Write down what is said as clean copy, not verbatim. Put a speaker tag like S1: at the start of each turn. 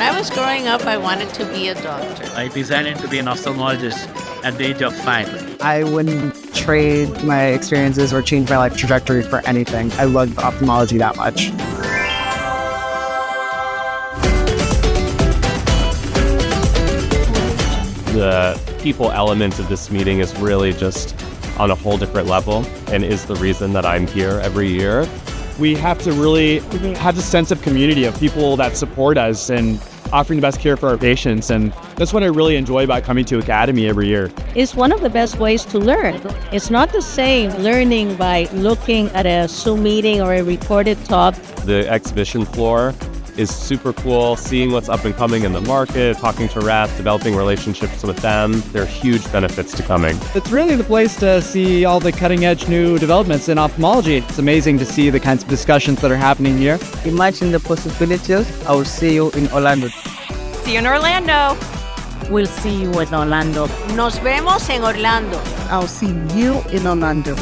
S1: I was growing up, I wanted to be a doctor.
S2: I designed to be an ophthalmologist at the age of 5.
S3: I wouldn't trade my experiences or change my life trajectory for anything. I loved ophthalmology that much.
S4: The people element of this meeting is really just on a whole different level and is the reason that I'm here every year.
S5: We have to really have this sense of community of people that support us and offering the best care for our patients. And that's what I really enjoy about coming to Academy every year.
S6: It's one of the best ways to learn. It's not the same learning by looking at a Zoom meeting or a recorded talk.
S4: The exhibition floor is super cool, seeing what's up and coming in the market, talking to reps, developing relationships with them. There are huge benefits to coming.
S5: It's really the place to see all the cutting edge new developments in ophthalmology. It's amazing to see the kinds of discussions that are happening here.
S3: Imagine the possibilities. I will see you in Orlando.
S7: See you in Orlando.
S6: We'll see you in Orlando.
S1: Nos vemos en Orlando.
S3: I'll see you in Orlando.